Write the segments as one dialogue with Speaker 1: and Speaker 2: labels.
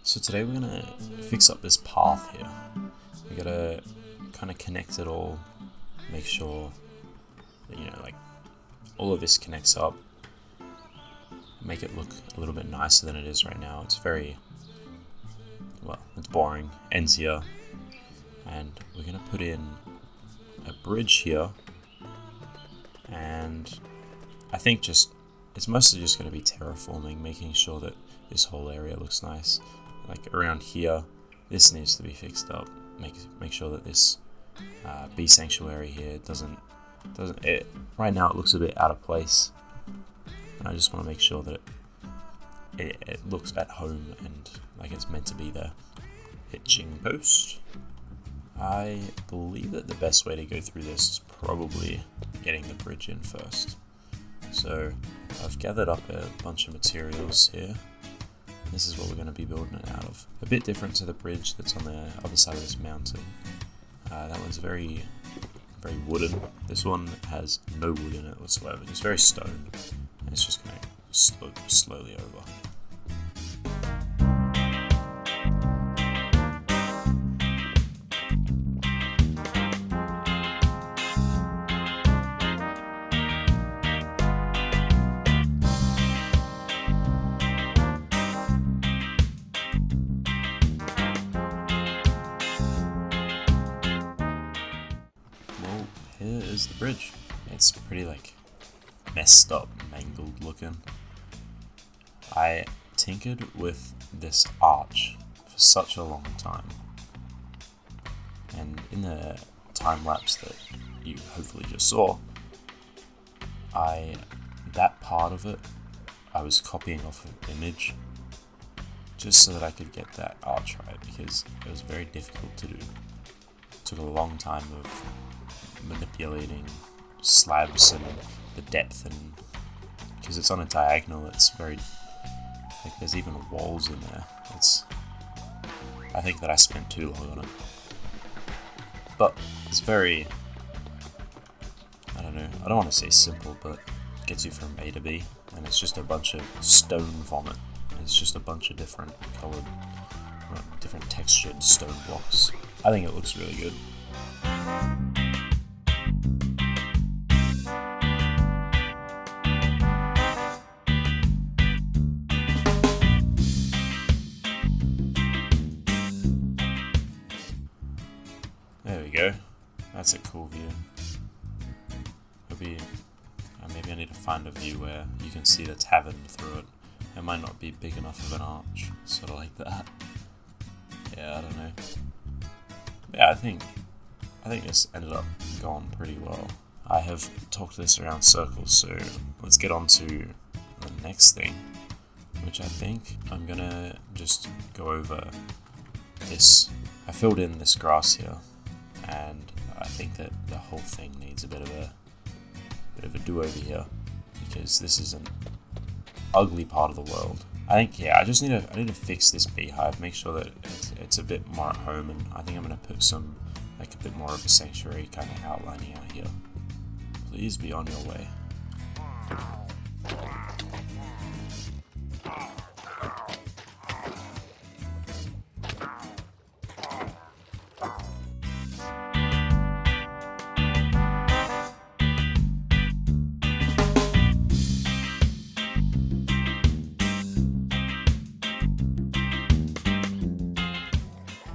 Speaker 1: So today we're gonna fix up this path here. We gotta kind of connect it all, make sure that, like all of this connects up, make it look a little bit nicer than it is right now. It's it's boring, ends here, and we're gonna put in a bridge here, and I think it's mostly just gonna be terraforming, making sure that this whole area looks nice. Like around here, this needs to be fixed up. Make sure that this bee sanctuary here doesn't right now it looks a bit out of place, and I just want to make sure that it looks at home and like it's meant to be there. Hitching post. I believe that the best way to go through this is probably getting the bridge in first. So I've gathered up a bunch of materials here. This is what we're going to be building it out of. A bit different to the bridge that's on the other side of this mountain. That one's very, very wooden. This one has no wood in it whatsoever, just very stone. And it's just going to slowly over. Here is the bridge. It's pretty messed up, mangled looking. I tinkered with this arch for such a long time, and in the time lapse that you hopefully just saw, that part of it I was copying off an image just so that I could get that arch right, because it was very difficult to do. It took a long time of manipulating slabs and the depth, and because it's on a diagonal, it's very there's even walls in there. I think that I spent too long on it, but it's very, I don't want to say simple, but it gets you from A to B, and it's just a bunch of stone vomit. It's just a bunch of different colored, different textured stone blocks. I think it looks really good. There we go. That's a cool view. Maybe I need to find a view where you can see the tavern through it. It might not be big enough of an arch, sort of like that. Yeah, I don't know. Yeah, I think this ended up going pretty well. I have talked this around circles, so let's get on to the next thing, which I think I'm gonna just go over this. I filled in this grass here, and I think that the whole thing needs a bit of a do-over here, because this is an ugly part of the world. I think, I need to fix this beehive, make sure that it's a bit more at home, and I think I'm going to put some, a bit more of a sanctuary kind of outlining out here. Please be on your way.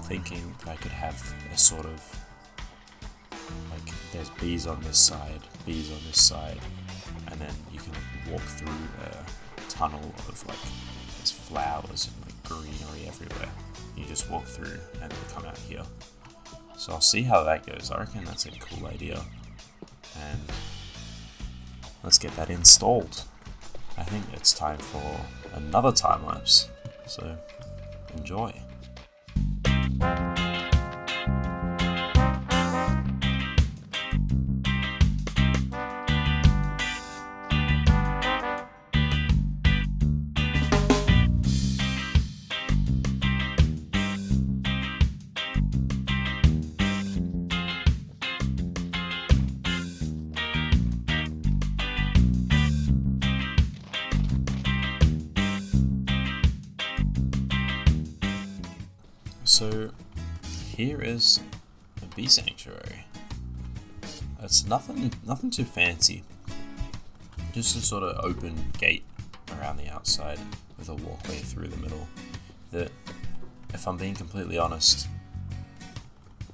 Speaker 1: Thinking that I could have a sort of there's bees on this side, and then you can walk through a tunnel of there's flowers and greenery everywhere. You just walk through and then come out here. So I'll see how that goes. I reckon that's a cool idea, and let's get that installed. I think it's time for another time lapse. So enjoy. So here is a bee sanctuary. It's nothing too fancy. Just a sort of open gate around the outside with a walkway through the middle. That, if I'm being completely honest,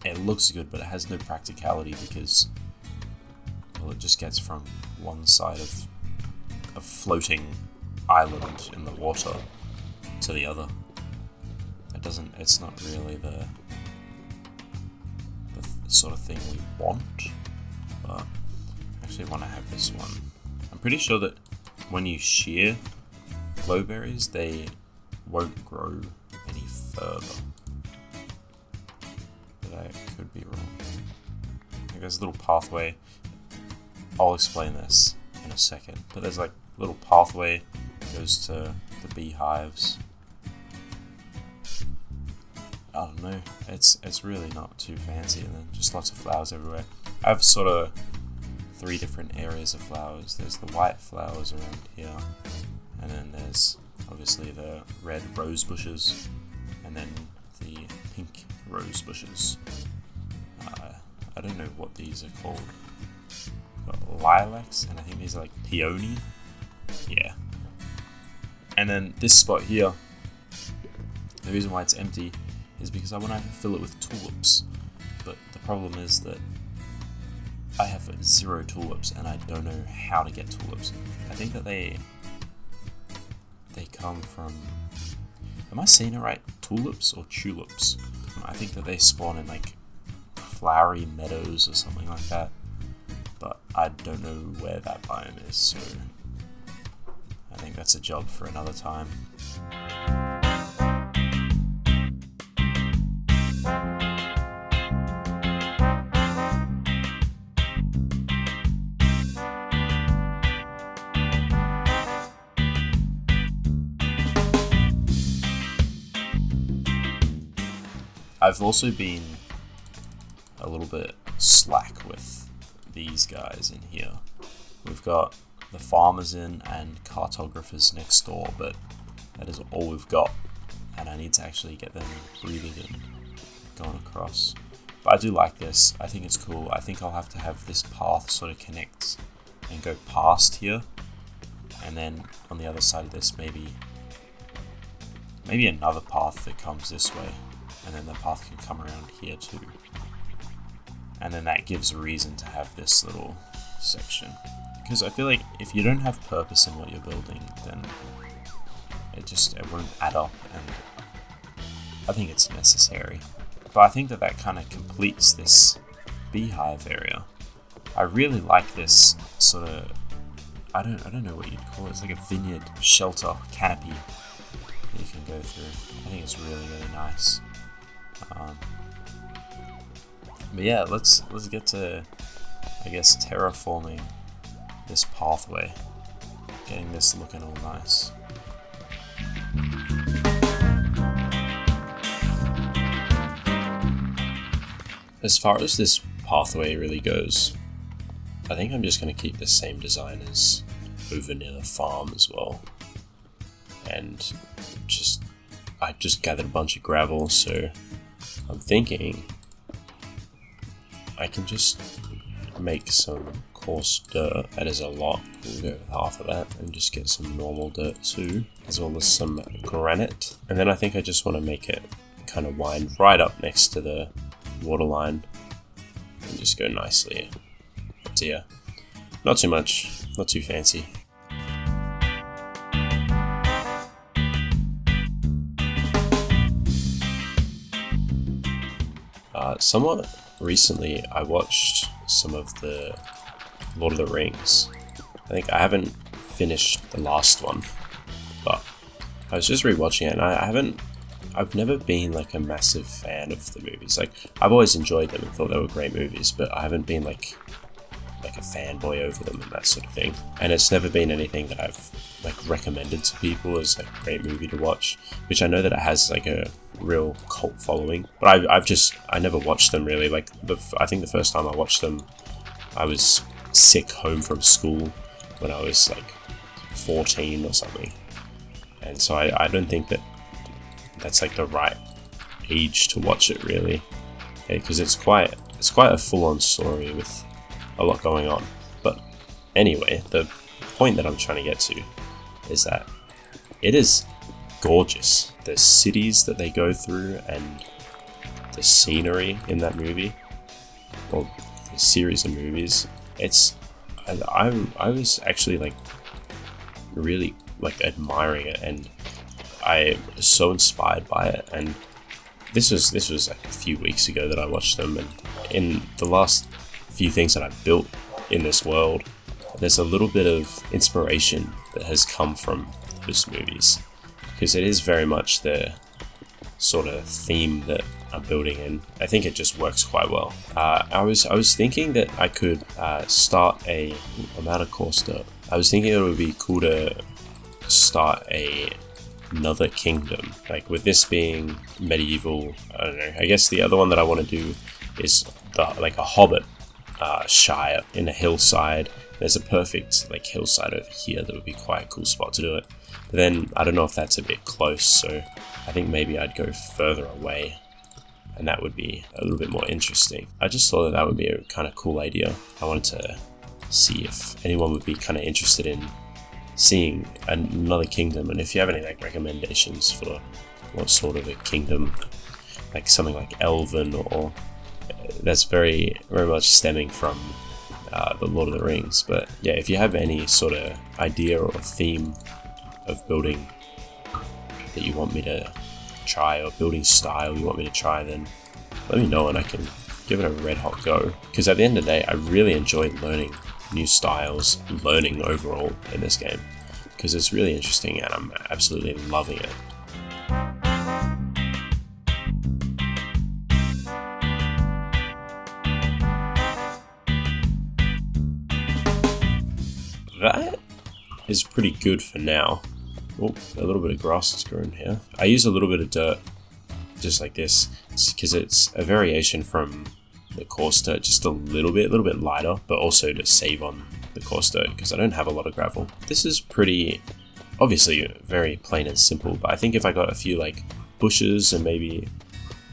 Speaker 1: it looks good, but it has no practicality because, well, it just gets from one side of a floating island in the water to the other. It's not really the sort of thing we want, but I actually want to have this one. I'm pretty sure that when you shear glowberries, they won't grow any further. But I could be wrong. There's a little pathway. I'll explain this in a second. But there's like a little pathway that goes to the beehives. I don't know. It's really not too fancy, and then just lots of flowers everywhere. I have sort of 3 different areas of flowers. There's the white flowers around here, and then there's obviously the red rose bushes, and then the pink rose bushes. I don't know what these are called. We've got lilacs, and I think these are like peony. Yeah. And then this spot here, the reason why it's empty is because I want to fill it with tulips. But the problem is that I have 0 tulips and I don't know how to get tulips. I think that they come from, am I saying it right? Tulips or tulips? I think that they spawn in like flowery meadows or something like that. But I don't know where that biome is, so I think that's a job for another time. I've also been a little bit slack with these guys in here. We've got the farmers in and cartographers next door, but that is all we've got, and I need to actually get them breeding and going across. But I do like this. I think it's cool. I think I'll have to have this path sort of connect and go past here, and then on the other side of this maybe another path that comes this way, and then the path can come around here too. And then that gives a reason to have this little section. Because I feel like if you don't have purpose in what you're building, then it won't add up, and I think it's necessary. But I think that kind of completes this beehive area. I really like this sort of, I don't know what you'd call it. It's like a vineyard shelter canopy that you can go through. I think it's really, really nice. But yeah, let's get to, I guess, terraforming this pathway, getting this looking all nice. As far as this pathway really goes, I think I'm just going to keep the same design as over near the farm as well. And I just gathered a bunch of gravel, so I'm thinking I can just make some coarse dirt. That is a lot. We'll go with half of that and just get some normal dirt too, as well as some granite. And then I think I just want to make it kind of wind right up next to the water line and just go nicely up to here. Not too much, not too fancy. Somewhat recently, I watched some of the Lord of the Rings. I think I haven't finished the last one, but I was just rewatching it, and I've never been like a massive fan of the movies. Like, I've always enjoyed them and thought they were great movies, but I haven't been like a fanboy over them and that sort of thing. And it's never been anything that I've like recommended to people as like a great movie to watch, which I know that it has like a real cult following, but I never watched them really. Like I think the first time I watched them, I was sick home from school when I was like 14 or something, and so I don't think that that's like the right page to watch it really, because it's quite a full-on story with a lot going on. But anyway, the point that I'm trying to get to is that it is gorgeous. The cities that they go through and the scenery in that movie, or the series of movies, I was actually like really like admiring it, and I was so inspired by it. And this was like a few weeks ago that I watched them, and in the last few things that I've built in this world, there's a little bit of inspiration that has come from those movies, because it is very much the sort of theme that I'm building in. I think it just works quite well. I was thinking that I could start I'm out of course dirt. I was thinking it would be cool to start another kingdom, like with this being medieval. I don't know, I guess the other one that I want to do is like a hobbit shire in a hillside. There's a perfect like hillside over here that would be quite a cool spot to do it, but then I don't know if that's a bit close, so I think maybe I'd go further away, and that would be a little bit more interesting. I just thought that would be a kind of cool idea. I wanted to see if anyone would be kind of interested in seeing another kingdom, and if you have any like recommendations for what sort of a kingdom, like something like Elven, or that's very much stemming from the Lord of the Rings. But yeah, if you have any sort of idea or theme of building that you want me to try, or building style you want me to try, then let me know and I can give it a red hot go. Because at the end of the day, I really enjoy learning new styles, learning overall in this game, because it's really interesting and I'm absolutely loving it. That is pretty good for now. Oh, a little bit of grass has grown here. I use a little bit of dirt, just like this, because it's a variation from the coarse dirt, just a little bit lighter, but also to save on the coarse dirt, because I don't have a lot of gravel. This is pretty, obviously very plain and simple, but I think if I got a few like bushes and maybe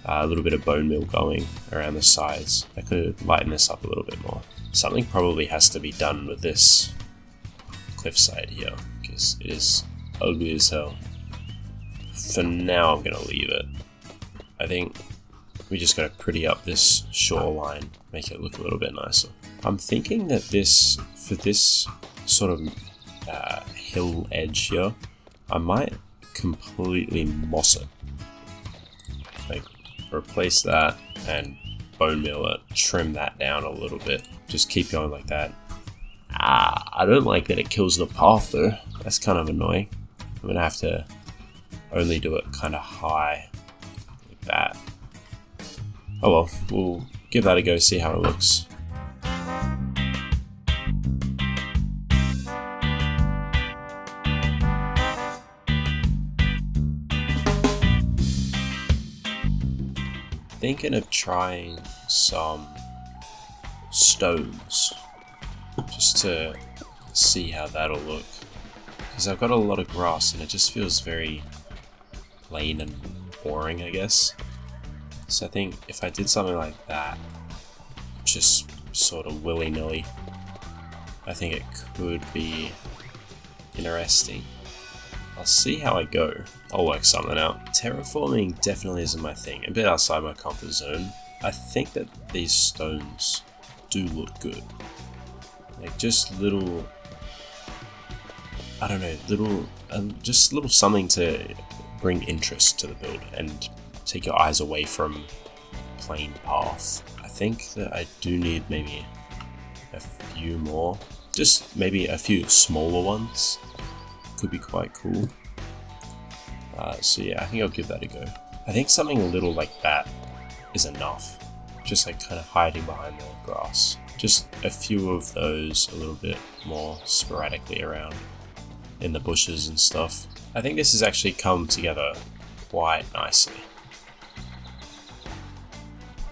Speaker 1: a little bit of bone meal going around the sides, I could lighten this up a little bit more. Something probably has to be done with this cliffside here, because it is ugly as hell. For now, I'm gonna leave it. I think we just gotta pretty up this shoreline, make it look a little bit nicer. I'm thinking that for this sort of hill edge here, I might completely moss it. Like, replace that and bone meal it, trim that down a little bit. Just keep going like that. I don't like that it kills the path though. That's kind of annoying. I'm gonna have to only do it kind of high, like that. Oh well, we'll give that a go, see how it looks. Thinking of trying some stones, just to see how that'll look, because I've got a lot of grass and it just feels very plain and boring, I guess. So I think if I did something like that, just sort of willy-nilly, I think it could be interesting. I'll see how I go. I'll work something out. Terraforming definitely isn't my thing, a bit outside my comfort zone. I think that these stones do look good. Like just little, I don't know, just little something to bring interest to the build and take your eyes away from plain path. I think that I do need maybe a few more, just maybe a few smaller ones. Could be quite cool. So yeah, I think I'll give that a go. I think something a little like that is enough. Just like kind of hiding behind the grass. Just a few of those, a little bit more sporadically around in the bushes and stuff. I think this has actually come together quite nicely.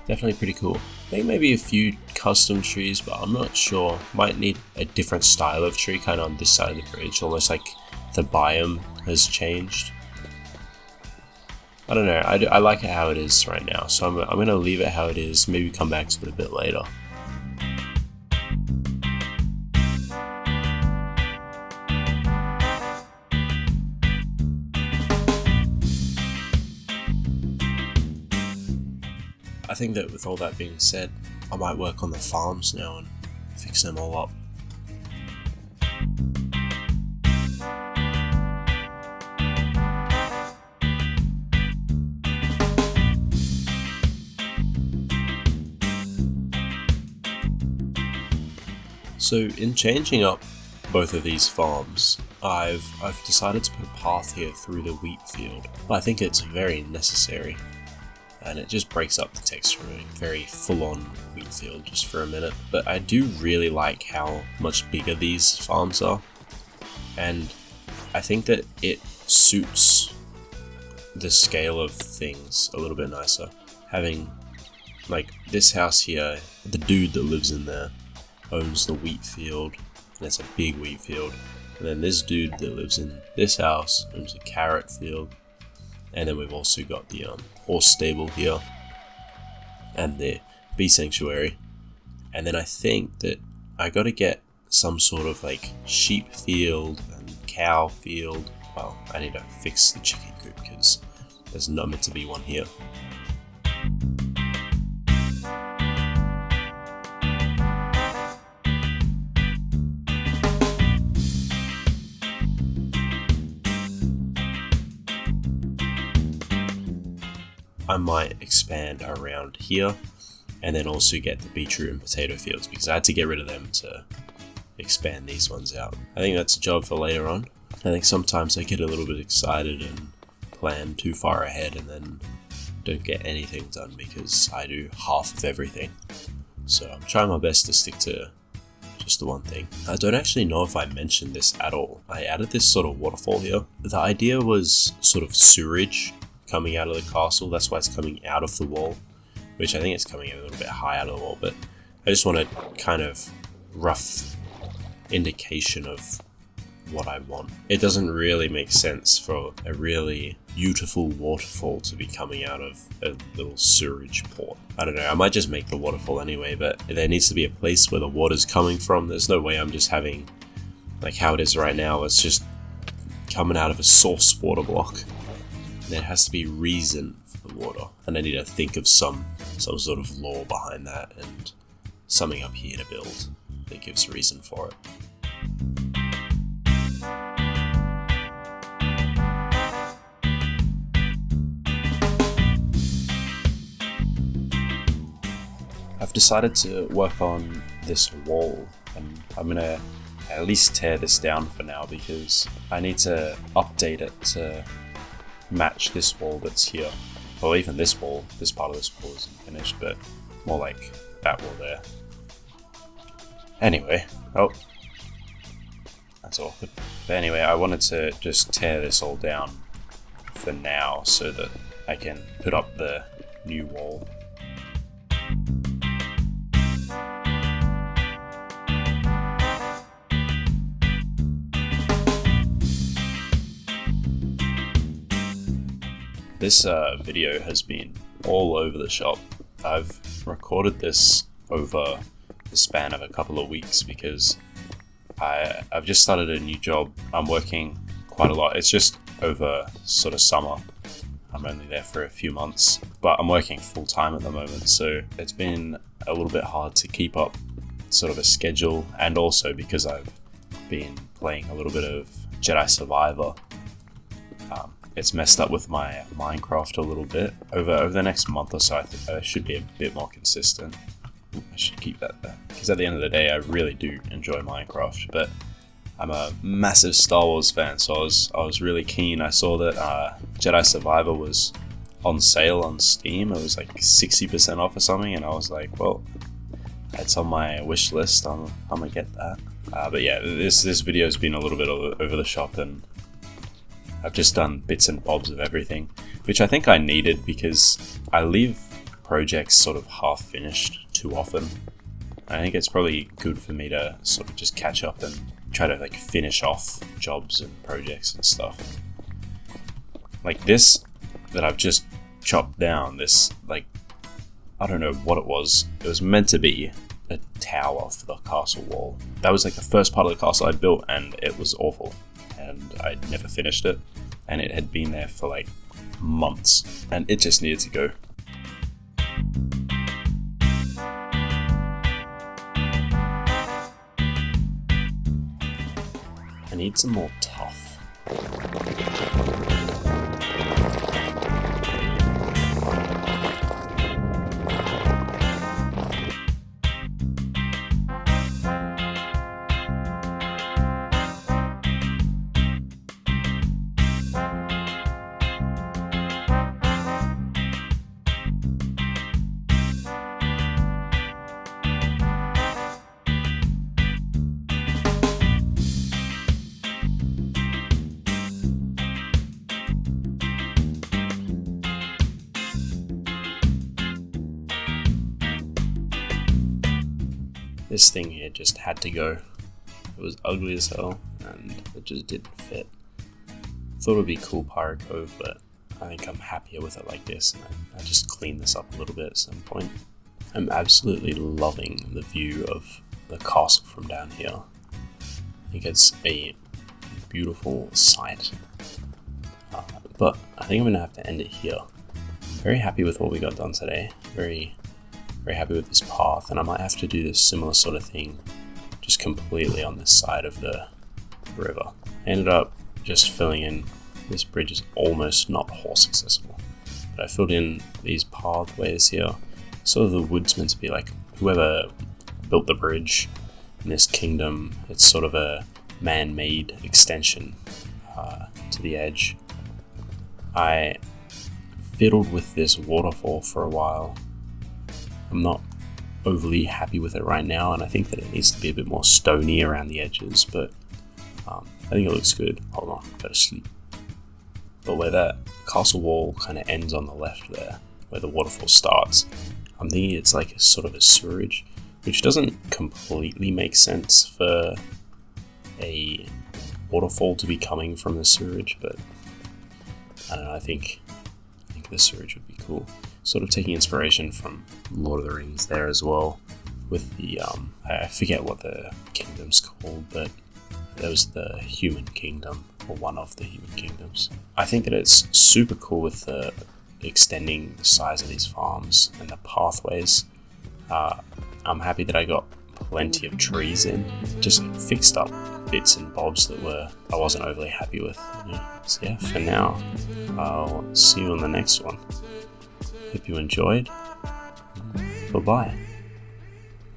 Speaker 1: Definitely pretty cool. I think maybe a few custom trees, but I'm not sure. Might need a different style of tree, kind of on this side of the bridge, almost like the biome has changed. I don't know, I like it how it is right now, so I'm going to leave it how it is, maybe come back to it a bit later. I think that with all that being said, I might work on the farms now and fix them all up. So in changing up both of these farms, I've decided to put a path here through the wheat field. I think it's very necessary, and it just breaks up the texture of a very full-on wheat field just for a minute. But I do really like how much bigger these farms are, and I think that it suits the scale of things a little bit nicer. Having like this house here, the dude that lives in there owns the wheat field, and it's a big wheat field. And then this dude that lives in this house owns a carrot field. And then we've also got the horse stable here, and the bee sanctuary. And then I think that I got to get some sort of like sheep field and cow field. Well, I need to fix the chicken coop because there's not meant to be one here. I might expand around here and then also get the beetroot and potato fields because I had to get rid of them to expand these ones out. I think that's a job for later on. I think sometimes I get a little bit excited and plan too far ahead and then don't get anything done because I do half of everything. So I'm trying my best to stick to just the one thing. I don't actually know if I mentioned this at all. I added this sort of waterfall here. The idea was sort of sewerage coming out of the castle. That's why it's coming out of the wall, which I think it's coming a little bit high out of the wall, but I just want a kind of rough indication of what I want. It doesn't really make sense for a really beautiful waterfall to be coming out of a little sewerage port. I don't know, I might just make the waterfall anyway, but there needs to be a place where the water's coming from. There's no way I'm just having, like how it is right now, it's just coming out of a source water block. There has to be reason for the water, and I need to think of some sort of law behind that and something up here to build that gives reason for it. I've decided to work on this wall, and I'm going to at least tear this down for now because I need to update it to match this wall that's here. Well, even this wall, this part of this wall isn't finished, but more like that wall there. Anyway, oh, that's awkward. But anyway, I wanted to just tear this all down for now so that I can put up the new wall. This video has been all over the shop. I've recorded this over the span of a couple of weeks because I've just started a new job. I'm working quite a lot. It's just over sort of summer. I'm only there for a few months, but I'm working full time at the moment, so it's been a little bit hard to keep up sort of a schedule, and also because I've been playing a little bit of Jedi Survivor. It's messed up with my Minecraft a little bit. Over the next month or so, I think I should be a bit more consistent. I should keep that there, because at the end of the day, I really do enjoy Minecraft, but I'm a massive Star Wars fan, so I was really keen. I saw that Jedi Survivor was on sale on Steam. It was like 60% off or something, and I was like, well, it's on my wish list. I'm gonna get that. But yeah, this video has been a little bit over the shop, and I've just done bits and bobs of everything, which I think I needed because I leave projects sort of half finished too often. I think it's probably good for me to sort of just catch up and try to like finish off jobs and projects and stuff. Like this that I've just chopped down. This, like, I don't know what it was. It was meant to be a tower for the castle wall. That was like the first part of the castle I built, and it was awful. And I never finished it. And it had been there for like months. And it just needed to go. I need some more tuff. This thing here just had to go. It was ugly as hell, and it just didn't fit. Thought it would be cool Pyro Cove, but I think I'm happier with it like this, and I just clean this up a little bit at some point. I'm absolutely loving the view of the castle from down here. I think it's a beautiful sight. But I think I'm going to have to end it here. Very happy with what we got done today. Very happy with this path, and I might have to do this similar sort of thing just completely on this side of the river. I ended up just filling in, this bridge is almost not horse accessible, but I filled in these pathways here. Sort of the wood's meant to be like, whoever built the bridge in this kingdom, it's sort of a man-made extension to the edge. I fiddled with this waterfall for a while. I'm not overly happy with it right now, and I think that it needs to be a bit more stony around the edges, but I think it looks good. Hold on, go to sleep. But where that castle wall kind of ends on the left there, where the waterfall starts, I'm thinking it's like a sort of a sewerage, which doesn't completely make sense for a waterfall to be coming from the sewerage, but I don't know, I think the sewerage would be cool. Sort of taking inspiration from Lord of the Rings there as well, with the, I forget what the kingdom's called, but there was the human kingdom, or one of the human kingdoms. I think that it's super cool with the extending the size of these farms and the pathways. I'm happy that I got plenty of trees in, just fixed up bits and bobs that I wasn't overly happy with. So yeah, for now, I'll see you on the next one. Hope you enjoyed. Bye-bye.